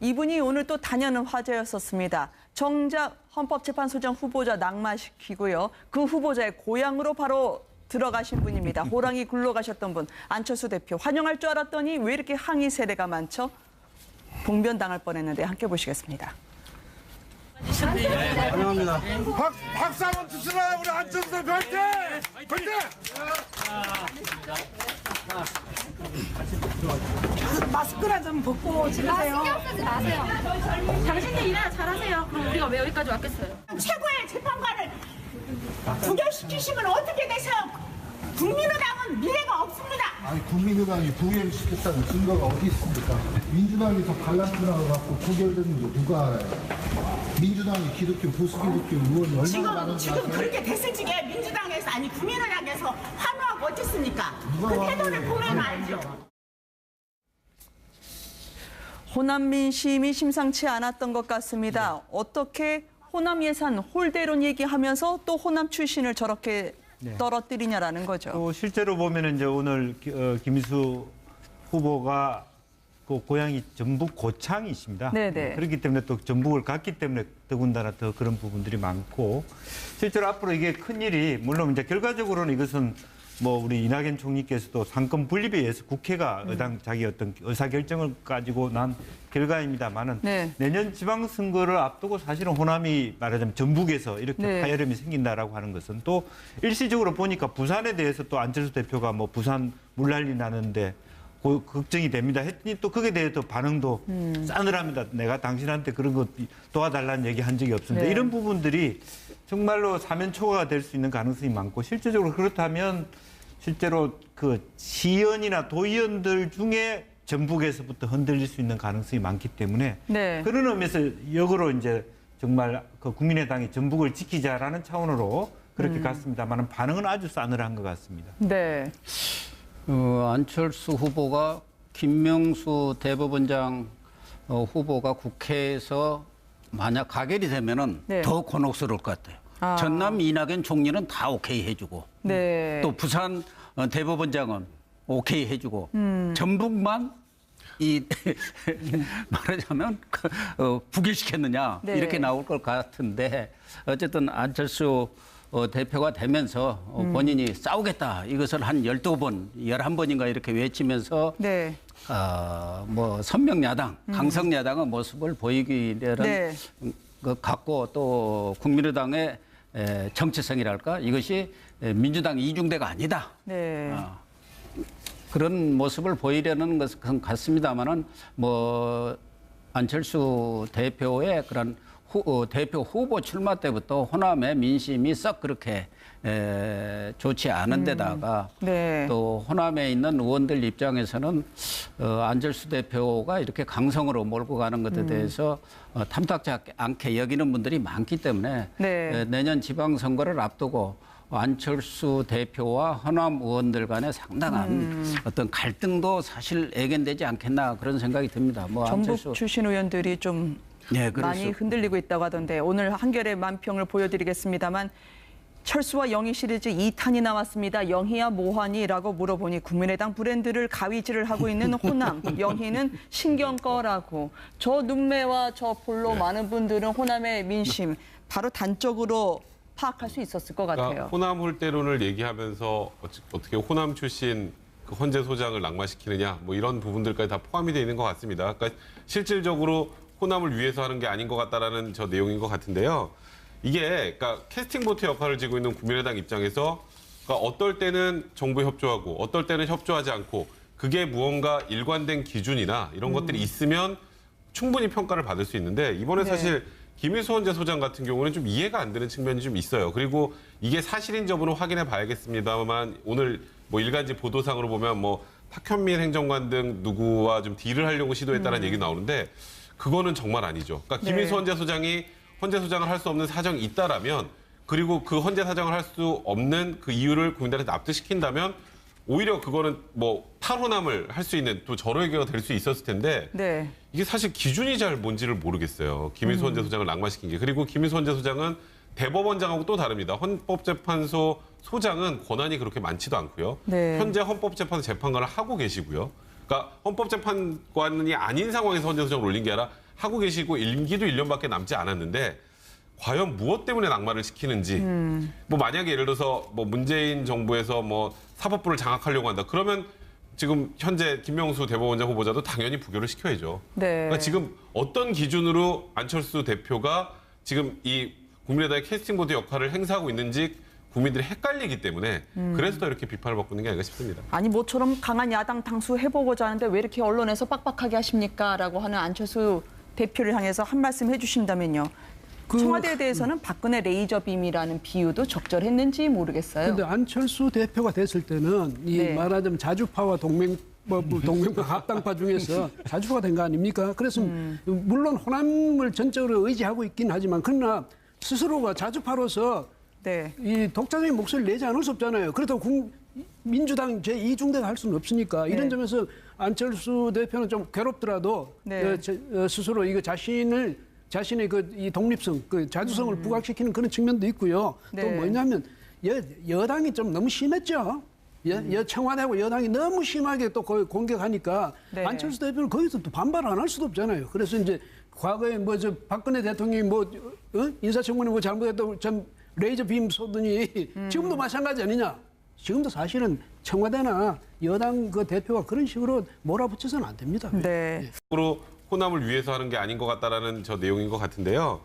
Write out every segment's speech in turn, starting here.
이분이 오늘 또 단연한 화제였었습니다. 정작 헌법재판소장 후보자 낙마시키고요. 그 후보자의 고향으로 바로 들어가신 분입니다. 호랑이 굴러가셨던 분, 안철수 대표. 환영할 줄 알았더니 왜 이렇게 항의 세대가 많죠? 봉변당할 뻔했는데 함께 보시겠습니다. 환영합니다. 박수 한번 주시라. 우리 안철수 대표 화이팅! 화이팅! 마스크나 좀 벗고 지나세요. 신경 쓰지 마세요. 당신들 일이나 잘하세요. 그럼 우리가 왜 여기까지 왔겠어요? 최고의 재판관을 부결시키시면 어떻게 되세요? 국민의당은 미래가 없습니다. 아니 국민의당이 부결시켰다는 증거가 어디 있습니까? 민주당이 더 갈라프라고 갖고 부결되는 거 누가 알아요? 민주당이 기독교 보수 기독교 의원이 얼마나 많은지 지금 아세요? 그렇게 됐을 적에 민주당에서 아니 국민의당에서 환호하고 어쨌습니까? 누가 그 태도를 환호해요? 보면 알죠. 호남 민심이 심상치 않았던 것 같습니다. 어떻게 호남 예산 홀대론 얘기하면서 또 호남 출신을 저렇게 떨어뜨리냐라는 거죠. 또 실제로 보면 이제 오늘 김희수 후보가 그 고향이 전북 고창이십니다. 네네. 그렇기 때문에 또 전북을 갔기 때문에 더군다나 더 그런 부분들이 많고 실제로 앞으로 이게 큰 일이 물론 이제 결과적으로는 이것은 뭐 우리 이낙연 총리께서도 상권 분립에 의해서 국회가 자기 어떤 의사 결정을 가지고 난 결과입니다만은 네. 내년 지방선거를 앞두고 사실은 호남이 말하자면 전북에서 이렇게 네. 파열음이 생긴다라고 하는 것은 또 일시적으로 보니까 부산에 대해서 또 안철수 대표가 뭐 부산 물난리 나는데 걱정이 됩니다 했더니 또 거기에 대해서 반응도 싸늘합니다. 내가 당신한테 그런 거 도와달라는 얘기 한 적이 없습니다. 네. 이런 부분들이 정말로 사면초가가 될 수 있는 가능성이 많고 실질적으로 그렇다면 실제로 그 시의원이나 도의원들 중에 전북에서부터 흔들릴 수 있는 가능성이 많기 때문에 네. 그런 의미에서 역으로 이제 정말 그 국민의당이 전북을 지키자라는 차원으로 그렇게 갔습니다만 반응은 아주 싸늘한 것 같습니다. 네. 안철수 후보가 김명수 대법원장 후보가 국회에서 만약 가결이 되면은 네. 더 곤혹스러울 것 같아요. 전남 이낙연 총리는 다 오케이 해주고 네. 또 부산 대법원장은 오케이 해주고 전북만 이 말하자면 부결시켰느냐 네. 이렇게 나올 것 같은데 어쨌든 안철수 대표가 되면서 본인이 싸우겠다 이것을 한 12번, 11번인가 이렇게 외치면서 네. 뭐 선명야당, 강성야당의 모습을 보이기는 네. 것 같고 또 국민의당의 정체성이랄까 이것이 민주당 이중대가 아니다. 네. 그런 모습을 보이려는 것은 같습니다만은 뭐 안철수 대표의 그런 대표 후보 출마 때부터 호남의 민심이 썩 그렇게 좋지 않은 데다가 네. 또 호남에 있는 의원들 입장에서는 안철수 대표가 이렇게 강성으로 몰고 가는 것에 대해서 탐탁지 않게 여기는 분들이 많기 때문에 네. 내년 지방선거를 앞두고 안철수 대표와 호남 의원들 간에 상당한 어떤 갈등도 사실 애견되지 않겠나 그런 생각이 듭니다. 뭐 전북 안철수 출신 의원들이 좀 네, 그럴 많이 수- 흔들리고 있다고 하던데 오늘 한겨레 만평을 보여드리겠습니다만 철수와 영희 시리즈 2탄이 나왔습니다. 영희야 뭐하니라고 물어보니 국민의당 브랜드를 가위질을 하고 있는 호남. 영희는 신경 꺼라고. 저 눈매와 저 볼로 많은 분들은 호남의 민심 바로 단적으로 파악할 수 있었을 것 같아요. 그러니까 호남 홀대론을 얘기하면서 어떻게 호남 출신 그 헌재 소장을 낙마시키느냐 뭐 이런 부분들까지 다 포함이 되어 있는 것 같습니다. 그러니까 실질적으로 호남을 위해서 하는 게 아닌 것 같다라는 저 내용인 것 같은데요. 이게 그러니까 캐스팅 보트 역할을 지고 있는 국민의당 입장에서 그러니까 어떨 때는 정부에 협조하고 어떨 때는 협조하지 않고 그게 무언가 일관된 기준이나 이런 것들이 있으면 충분히 평가를 받을 수 있는데 이번에 네. 사실 김희수 헌재 소장 같은 경우는 좀 이해가 안 되는 측면이 좀 있어요. 그리고 이게 사실인지 여부는 확인해 봐야겠습니다만 오늘 뭐 일간지 보도상으로 보면 뭐 탁현민 행정관 등 누구와 좀 딜을 하려고 시도했다는 얘기 나오는데 그거는 정말 아니죠. 그러니까 네. 김희수 헌재 소장이 헌재 소장을 할 수 없는 사정이 있다라면 그리고 그 헌재 사장을 할 수 없는 그 이유를 국민들한테 납득시킨다면 오히려 그거는 뭐 탈호남을 할 수 있는 또 절호의계가 될 수 있었을 텐데 네. 이게 사실 기준이 잘 뭔지를 모르겠어요. 김희수 헌재 소장을 낙마시킨 게. 그리고 김희수 헌재 소장은 대법원장하고 또 다릅니다. 헌법재판소 소장은 권한이 그렇게 많지도 않고요. 네. 현재 헌법재판소 재판관을 하고 계시고요. 그러니까 헌법재판관이 아닌 상황에서 헌재 소장을 올린 게 아니라 하고 계시고 임기도 1년밖에 남지 않았는데 과연 무엇 때문에 낙마를 시키는지 뭐 만약에 예를 들어서 뭐 문재인 정부에서 뭐 사법부를 장악하려고 한다 그러면 지금 현재 김명수 대법원장 후보자도 당연히 부결을 시켜야죠. 네. 그러니까 지금 어떤 기준으로 안철수 대표가 지금 이 국민의당의 캐스팅보드 역할을 행사하고 있는지 국민들이 헷갈리기 때문에 그래서 더 이렇게 비판을 받고 있는 게 아닌가 싶습니다. 아니 모처럼 강한 야당 당수 해보고자 하는데 왜 이렇게 언론에서 빡빡하게 하십니까? 라고 하는 안철수 대표를 향해서 한 말씀 해주신다면요. 청와대에 대해서는 박근혜 레이저빔이라는 비유도 적절했는지 모르겠어요. 근데 안철수 대표가 됐을 때는 이 네. 말하자면 자주파와 동맹파 합당파 중에서 자주파가 된 거 아닙니까? 그래서 물론 호남을 전적으로 의지하고 있긴 하지만 그러나 스스로가 자주파로서 네. 이 독자적인 목소리를 내지 않을 수 없잖아요. 그렇다고 민주당 제2중대가 할 수는 없으니까 이런 네. 점에서 안철수 대표는 좀 괴롭더라도 네. 스스로 이거 자신의 이 독립성, 그 자주성을 부각시키는 그런 측면도 있고요. 네. 또 뭐냐면 여당이 좀 너무 심했죠. 청와대하고 여당이 너무 심하게 또 공격하니까 네. 안철수 대표는 거기서 또 반발 안 할 수도 없잖아요. 그래서 이제 과거에 박근혜 대통령이 인사청문회 잘못했다고 참 레이저 빔 쏘더니 지금도 마찬가지 아니냐. 지금도 사실은 청와대나 여당 그 대표가 그런 식으로 몰아붙여서는 안 됩니다. 네. 으로 호남을 위해서 하는 게 아닌 것 같다라는 저 내용인 것 같은데요.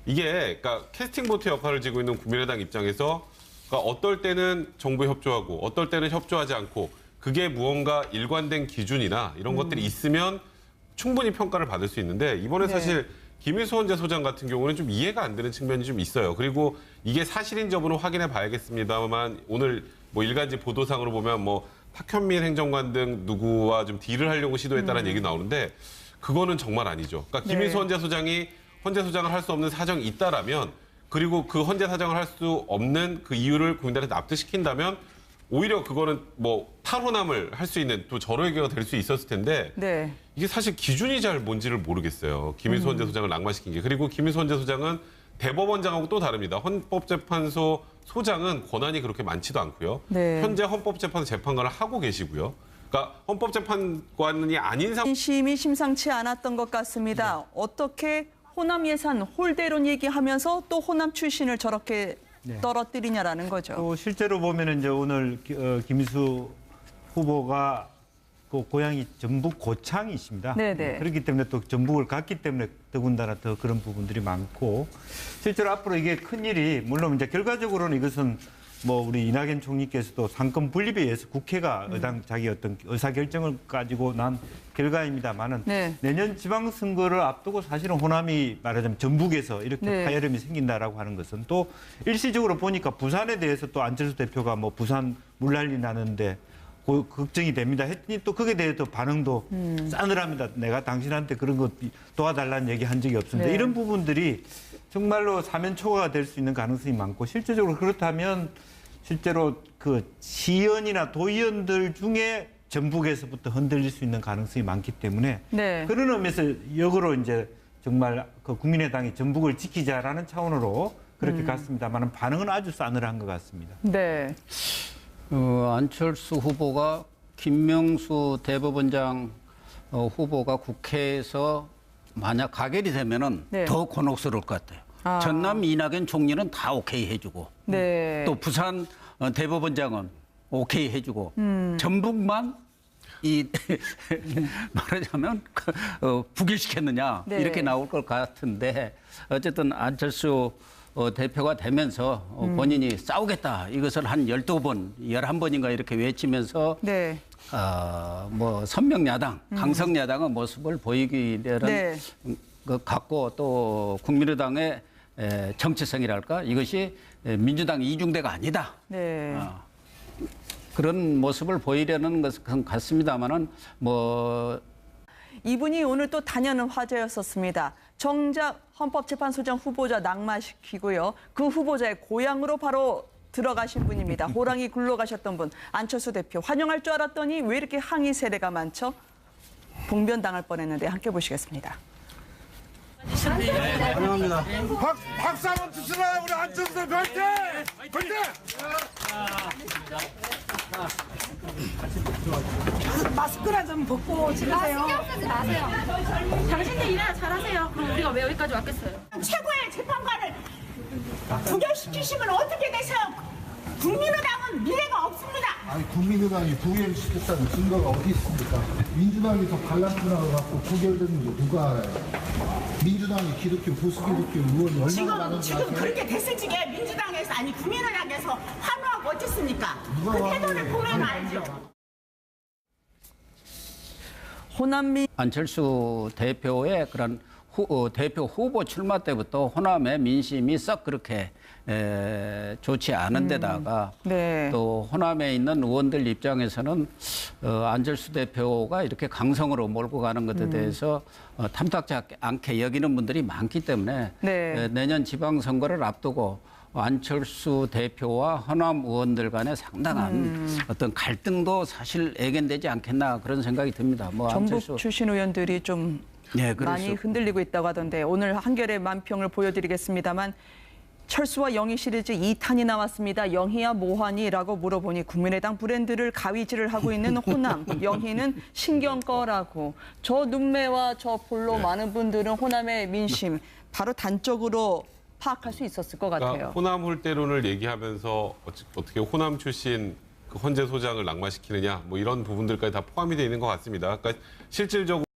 이게 그러니까 캐스팅 보트 역할을 지고 있는 국민의당 입장에서 그러니까 어떨 때는 정부에 협조하고 어떨 때는 협조하지 않고 그게 무언가 일관된 기준이나 이런 것들이 있으면 충분히 평가를 받을 수 있는데 이번에 네. 사실 김일수 헌재 소장 같은 경우는 좀 이해가 안 되는 측면이 좀 있어요. 그리고 이게 사실인지 여부는 확인해 봐야겠습니다만 오늘 뭐 일간지 보도상으로 보면 뭐 탁현민 행정관 등 누구와 좀 딜을 하려고 시도했다는 얘기 나오는데 그거는 정말 아니죠. 그러니까 네. 김일수 헌재 소장이 헌재 소장을 할 수 없는 사정이 있다라면 그리고 그 헌재 사장을 할 수 없는 그 이유를 국민들한테 납득시킨다면 오히려 그거는 뭐 탈호남을 할 수 있는 또 절호의계가 될 수 있었을 텐데 네. 이게 사실 기준이 잘 뭔지를 모르겠어요. 김일수 헌재 소장을 낙마시킨 게. 그리고 김일수 헌재 소장은 대법원장하고 또 다릅니다. 헌법재판소 소장은 권한이 그렇게 많지도 않고요. 네. 현재 헌법재판소 재판관을 하고 계시고요. 그러니까 헌법재판관이 아닌 상황. 인심이 심상치 않았던 것 같습니다. 어떻게 호남 예산 홀대론 얘기하면서 또 호남 출신을 저렇게 떨어뜨리냐라는 거죠. 또 실제로 보면은 이제 오늘 김일수 후보가 그 고향이 전북 고창이십니다. 네네. 그렇기 때문에 또 전북을 갔기 때문에 더군다나 더 그런 부분들이 많고 실제로 앞으로 이게 큰 일이 물론 이제 결과적으로는 이것은 뭐 우리 이낙연 총리께서도 상권 분립에 의해서 국회가 자기 어떤 의사 결정을 가지고 난 결과입니다만은 네. 내년 지방선거를 앞두고 사실은 호남이 말하자면 전북에서 이렇게 네. 파열음이 생긴다라고 하는 것은 또 일시적으로 보니까 부산에 대해서 또 안철수 대표가 뭐 부산 물난리 나는데 걱정이 됩니다 했더니 또 거기에 대해서 반응도 싸늘합니다. 내가 당신한테 그런 거 도와달라는 얘기 한 적이 없습니다. 네. 이런 부분들이 정말로 사면 초과가 될 수 있는 가능성이 많고 실제적으로 그렇다면 실제로 그 시의원이나 도의원들 중에 전북에서부터 흔들릴 수 있는 가능성이 많기 때문에 네. 그런 의미에서 역으로 이제 정말 그 국민의당이 전북을 지키자라는 차원으로 그렇게 갔습니다만 반응은 아주 싸늘한 것 같습니다. 네. 안철수 후보가 김명수 대법원장 후보가 국회에서 만약 가결이 되면은 네. 더 곤혹스러울 것 같아요. 전남 이낙연 총리는 다 오케이 해주고 네. 또 부산 대법원장은 오케이 해주고 전북만 이 말하자면 부결시켰느냐 네. 이렇게 나올 것 같은데 어쨌든 안철수 대표가 되면서 본인이 싸우겠다 이것을 한 12번, 11번인가 이렇게 외치면서 네. 뭐 선명야당, 강성야당의 모습을 보이기는 네. 것 같고 또 국민의당의 정체성이랄까 이것이 민주당 이중대가 아니다. 네. 그런 모습을 보이려는 것은 같습니다만은 뭐 이분이 오늘 또 단연은 화제였었습니다. 정작 헌법재판소장 후보자 낙마시키고요. 그 후보자의 고향으로 바로 들어가신 분입니다. 호랑이 굴러가셨던 분 안철수 대표 환영할 줄 알았더니 왜 이렇게 항의 세례가 많죠? 봉변당할 뻔했는데 함께 보시겠습니다. 박수 한번 주시라 우리 안철수 대표 화이팅! 화이팅! 마스크나 좀 벗고 지나세요. 신경 쓰지 마세요. 당신들 일이나 잘하세요. 왜 여기까지 왔겠어요? 최고의 재판관을 부결시키시면 어떻게 되세요? 국민의당은 미래가 없습니다. 아니 국민의당이 부결시켰다는 증거가 어디 있습니까? 민주당에서 갈라프나고 갖고 부결되는 거 누가 알아요? 민주당이 기독교 보수 기독교 의원이 얼마나 많은지 지금 아세요? 그렇게 됐을 적에 민주당에서 아니 국민의당에서 환호하고 어쨌습니까? 누가 그 태도를 환호해요? 보면 알죠. 호남민 안철수 대표의 그런 대표 후보 출마 때부터 호남의 민심이 썩 그렇게 좋지 않은 데다가 네. 또 호남에 있는 의원들 입장에서는 안철수 대표가 이렇게 강성으로 몰고 가는 것에 대해서 탐탁지 않게 여기는 분들이 많기 때문에 네. 내년 지방선거를 앞두고 안철수 대표와 호남 의원들 간에 상당한 어떤 갈등도 사실 예견되지 않겠나 그런 생각이 듭니다. 뭐 전북 안철수 출신 의원들이 좀 네, 그럴 많이 수- 흔들리고 있다고 하던데 오늘 한겨레 만평을 보여드리겠습니다만 철수와 영희 시리즈 2탄이 나왔습니다. 영희야 뭐하니라고 물어보니 국민의당 브랜드를 가위질을 하고 있는 호남. 영희는 신경 꺼라고. 저 눈매와 저 볼로 많은 분들은 호남의 민심 바로 단적으로 파악할 수 있었을 것 같아요. 그러니까 호남 홀대론을 얘기하면서 어떻게 호남 출신 그 헌재 소장을 낙마시키느냐 뭐 이런 부분들까지 다 포함이 되어 있는 것 같습니다. 그러니까 실질적으로